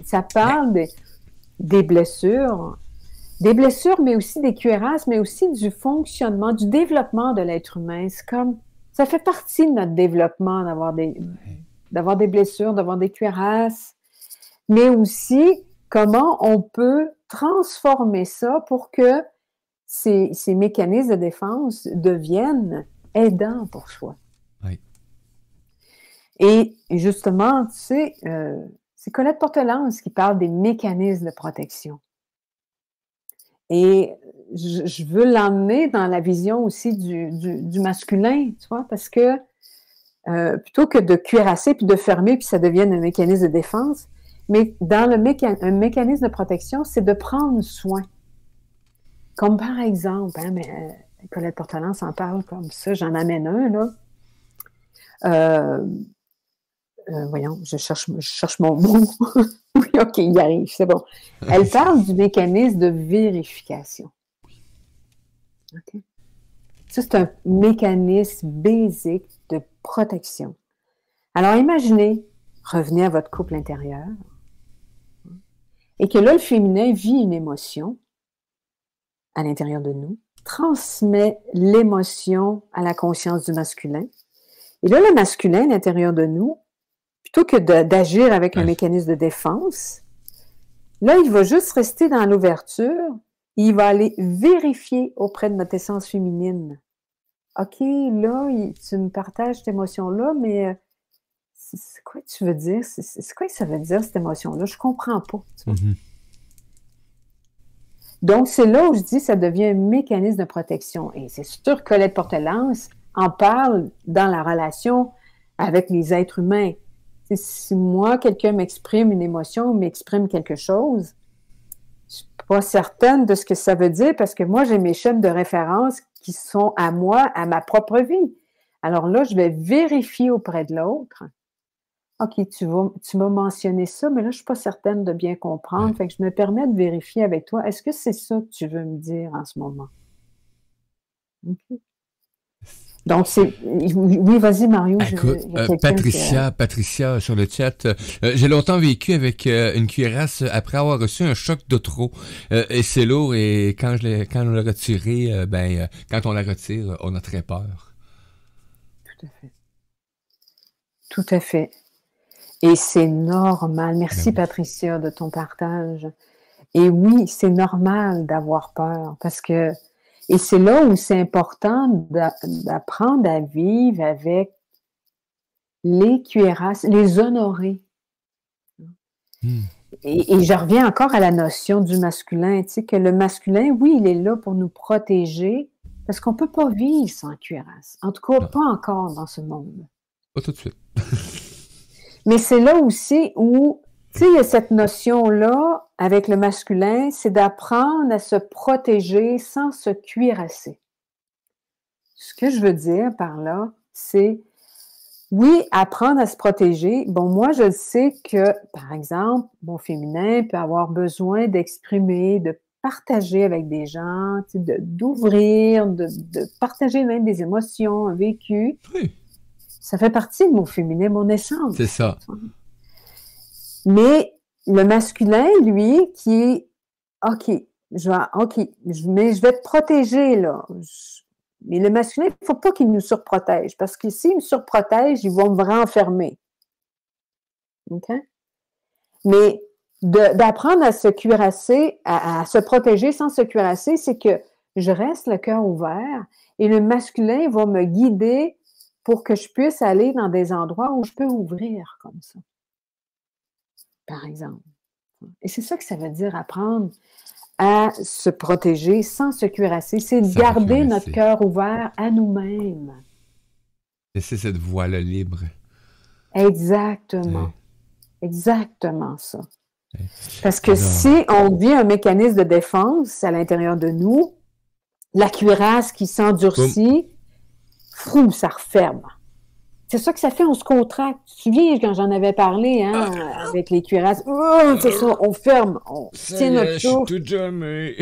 blessures, mais aussi des cuirasses, mais aussi du fonctionnement, du développement de l'être humain. C'est comme, ça fait partie de notre développement d'avoir des blessures, d'avoir des cuirasses, mais aussi comment on peut transformer ça pour que ces mécanismes de défense deviennent aidants pour soi. Oui. Et justement, tu sais, c'est Colette Portelance qui parle des mécanismes de protection. Et je veux l'emmener dans la vision aussi du masculin, tu vois, parce que plutôt que de cuirasser puis de fermer puis ça devienne un mécanisme de défense, mais dans un mécanisme de protection, c'est de prendre soin. Comme par exemple, hein, Colette Portelance en parle comme ça, j'en amène un, là. Voyons, je cherche mon mot. Oui, OK, il arrive, c'est bon. Elle parle du mécanisme de vérification. OK? Ça, c'est un mécanisme basique de protection. Alors, imaginez, revenez à votre couple intérieur, et que là, le féminin vit une émotion à l'intérieur de nous, transmet l'émotion à la conscience du masculin, et là, le masculin à l'intérieur de nous, plutôt que d'agir avec un mécanisme de défense, là, il va juste rester dans l'ouverture, il va aller vérifier auprès de notre essence féminine. OK, là, tu me partages cette émotion-là, mais c'est quoi tu veux dire? C'est quoi que ça veut dire, cette émotion-là? Je comprends pas. Donc, c'est là où je dis que ça devient un mécanisme de protection. Et c'est sûr que Colette Portelance en parle dans la relation avec les êtres humains. Si moi, quelqu'un m'exprime une émotion ou m'exprime quelque chose, je ne suis pas certaine de ce que ça veut dire parce que moi, j'ai mes chaînes de référence qui sont à moi, à ma propre vie. Alors là, je vais vérifier auprès de l'autre. OK, tu m'as mentionné ça, mais là, je ne suis pas certaine de bien comprendre. Fait que je me permets de vérifier avec toi. Est-ce que c'est ça que tu veux me dire en ce moment? OK. Donc, oui, vas-y, Mario. Écoute, Patricia sur le chat, j'ai longtemps vécu avec une cuirasse après avoir reçu un choc de trop. Et c'est lourd, et quand on l'a retiré, quand on la retire, on a très peur. Tout à fait. Tout à fait. Et c'est normal. Merci, Patricia, de ton partage. Et oui, c'est normal d'avoir peur parce que et c'est là où c'est important d'apprendre à vivre avec les cuirasses, les honorer. Et je reviens encore à la notion du masculin, tu sais, que le masculin, oui, il est là pour nous protéger parce qu'on ne peut pas vivre sans cuirasse. En tout cas, pas encore dans ce monde. Pas tout de suite. Mais c'est là aussi où, tu sais, il y a cette notion-là avec le masculin, c'est d'apprendre à se protéger sans se cuirasser. Ce que je veux dire par là, c'est, oui, apprendre à se protéger. Bon, moi, je sais que, par exemple, mon féminin peut avoir besoin d'exprimer, de partager avec des gens, d'ouvrir, de partager même des émotions, un vécu. Oui. Ça fait partie de mon féminin, mon essence. C'est ça. Mais le masculin, lui, qui est OK, mais je vais te protéger, là. Mais le masculin, il ne faut pas qu'il nous surprotège, parce que s'il me surprotège, ils vont me renfermer. OK? Mais d'apprendre à se cuirasser, à se protéger sans se cuirasser, c'est que je reste le cœur ouvert et le masculin va me guider pour que je puisse aller dans des endroits où je peux ouvrir comme ça. Par exemple. Et c'est ça que ça veut dire, apprendre à se protéger sans se cuirasser. C'est de garder notre cœur ouvert à nous-mêmes. Laisser cette voie-là libre. Exactement. Exactement ça. Parce que si on vit un mécanisme de défense à l'intérieur de nous, la cuirasse qui s'endurcit, ça referme. C'est ça que ça fait, on se contracte. Tu te souviens quand j'en avais parlé, hein, avec les cuirasses? C'est ça, on ferme, on tient notre souffle. Je suis tout jamais.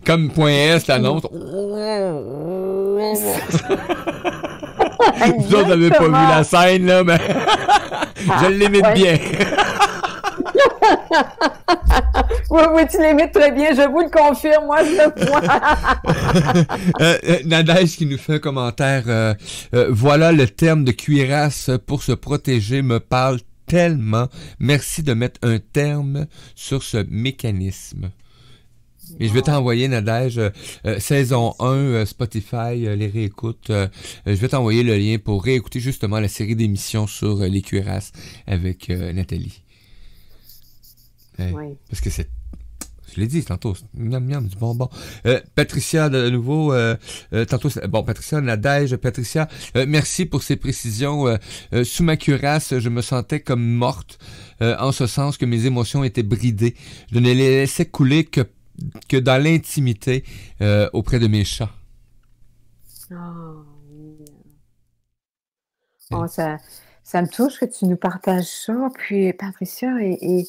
Comme point S, l'annonce. Vous autres n'avez pas vu la scène, là, mais je l'imite bien. Oui, tu l'imites très bien, je vous le confirme, moi, Nadège qui nous fait un commentaire. Voilà, le terme de cuirasse pour se protéger me parle tellement. Merci de mettre un terme sur ce mécanisme. Et je vais t'envoyer, Nadège, saison 1, Spotify, les réécoutes. Je vais t'envoyer le lien pour réécouter justement la série d'émissions sur les cuirasses avec Nathalie. Oui. Parce que c'est... Je l'ai dit tantôt, miam miam, du bonbon. Patricia, de nouveau, tantôt, Patricia, Nadège, Patricia, merci pour ces précisions. Sous ma cuirasse, je me sentais comme morte, en ce sens que mes émotions étaient bridées. Je ne les laissais couler que dans l'intimité, auprès de mes chats. Ça me touche que tu nous partages ça, puis Patricia, et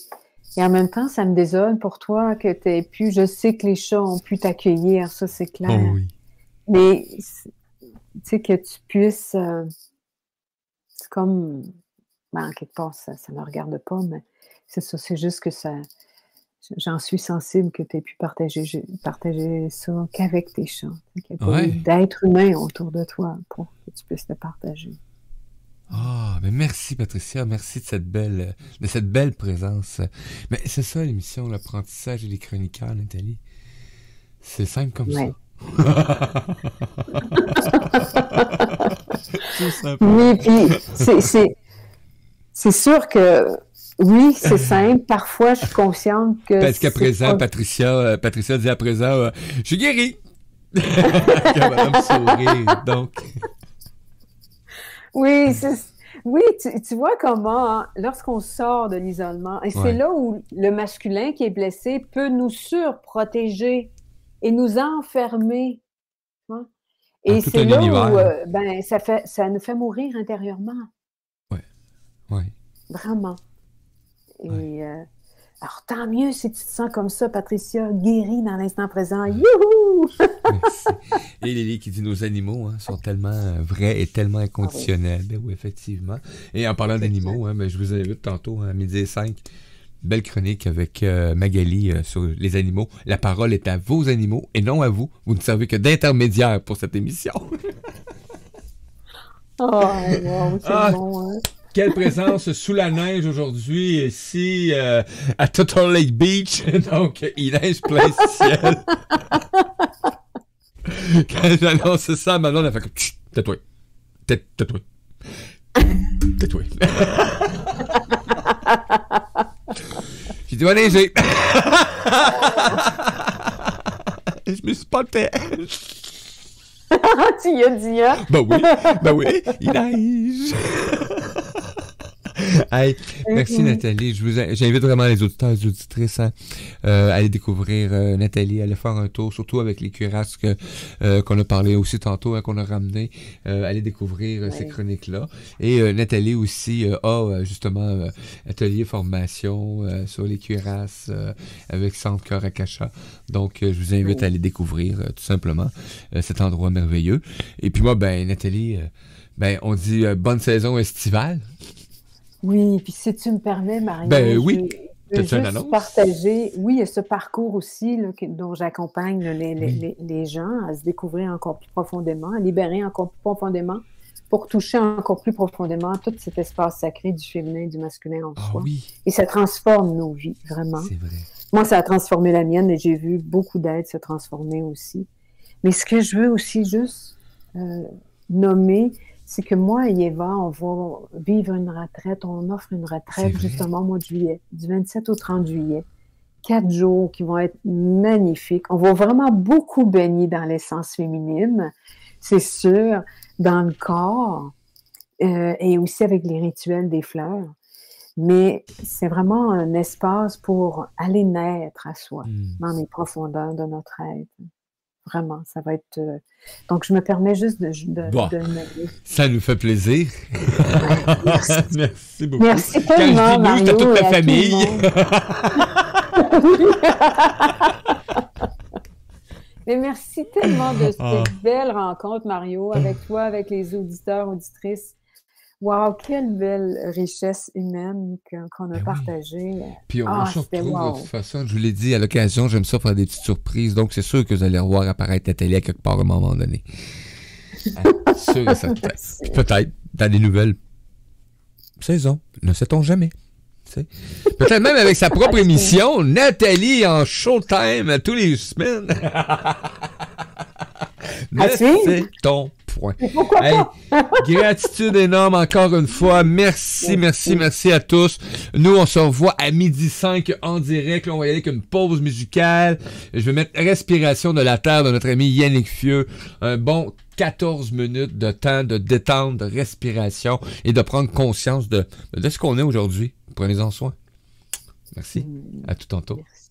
en même temps, ça me désole pour toi que tu aies pu... Je sais que les chats ont pu t'accueillir, ça, c'est clair. Oh oui. Mais, tu sais, que tu puisses... c'est comme... en quelque part, ça ne me regarde pas, mais c'est ça, c'est juste que ça... J'en suis sensible que tu aies pu partager ça qu'avec tes chats. Qu'il n'y a pas eu d'être humain autour de toi pour que tu puisses le partager. Mais merci Patricia, merci de cette belle présence. Mais c'est ça l'émission, l'apprentissage et les chroniqueurs, Nathalie. C'est simple comme ça. Tout simple. Oui, puis c'est sûr que oui, c'est simple. Parfois, je suis consciente que... Parce qu'à présent, Patricia dit à présent, je suis guérie. Elle va me sourire, donc... Oui, tu vois comment, lorsqu'on sort de l'isolement, et c'est là où le masculin qui est blessé peut nous surprotéger et nous enfermer. Hein? Et c'est là où ça nous fait mourir intérieurement. Oui. Vraiment. Et alors, tant mieux si tu te sens comme ça, Patricia, guérie dans l'instant présent. Youhou! Merci. Et Lily qui dit nos animaux sont tellement vrais et tellement inconditionnels. Ben oui, effectivement. Et en parlant d'animaux, je vous invite tantôt à 12h05. Belle chronique avec Magali sur les animaux. La parole est à vos animaux et non à vous. Vous ne servez que d'intermédiaire pour cette émission. Wow, c'est bon, hein? Quelle présence sous la neige aujourd'hui ici à Turtle Lake Beach. Donc, il neige plein ciel. Quand j'annonce ça, Manon a fait comme tais-toi. Tais-toi. Tais-toi. J'ai dit, va neiger. Je me suis pas fait. Tu y as dit, hein? Ben oui, il neige. Hey, merci Nathalie. J'invite vraiment les auditeurs et les auditrices à aller découvrir Nathalie, aller faire un tour, surtout avec les cuirasses qu'on a parlé aussi tantôt, qu'on a ramené, aller découvrir ces chroniques-là. Et Nathalie aussi a justement atelier formation sur les cuirasses avec Centre Cœur Akasha. Donc, je vous invite à aller découvrir tout simplement cet endroit merveilleux. Et puis moi, Nathalie, on dit bonne saison estivale. Oui, puis si tu me permets, Mario, oui. je veux juste partager, il y a ce parcours aussi là, dont j'accompagne les gens à se découvrir encore plus profondément, à libérer encore plus profondément pour toucher encore plus profondément tout cet espace sacré du féminin et du masculin en soi. Oui. Et ça transforme nos vies, vraiment. C'est vrai. Moi, ça a transformé la mienne et j'ai vu beaucoup d'êtres se transformer aussi. Mais ce que je veux aussi juste nommer, c'est que moi et Eva, on va vivre une retraite, on offre une retraite justement au mois de juillet, du 27 au 30 juillet. 4 jours qui vont être magnifiques. On va vraiment beaucoup baigner dans l'essence féminine, c'est sûr, dans le corps et aussi avec les rituels des fleurs. Mais c'est vraiment un espace pour aller naître à soi, dans les profondeurs de notre être. Vraiment, ça va être... Donc, je me permets juste de le nommer. Ça nous fait plaisir. Ouais, merci. Merci beaucoup. Merci tellement, Mario, c'est à toute ta famille. Mais merci tellement de cette belle rencontre, Mario, avec toi, avec les auditeurs, auditrices. Wow, quelle belle richesse humaine qu'on a partagée. Puis on se retrouve de toute façon, je vous l'ai dit à l'occasion, j'aime ça faire des petites surprises, donc c'est sûr que vous allez revoir apparaître Nathalie à quelque part à un moment donné. Sûr et certain. Peut-être dans des nouvelles saisons, ne sait-on jamais. Peut-être même avec sa propre émission, Nathalie en showtime tous les semaines. Ne sait-on point. Hey, gratitude énorme encore une fois. Merci à tous. Nous, on se revoit à 12h05 en direct. Là, on va y aller avec une pause musicale. Je vais mettre Respiration de la Terre de notre ami Yannick Fieux. Un bon 14 minutes de temps de détente, de respiration et de prendre conscience de ce qu'on est aujourd'hui. Prenez-en soin. Merci. À tout tantôt. Merci.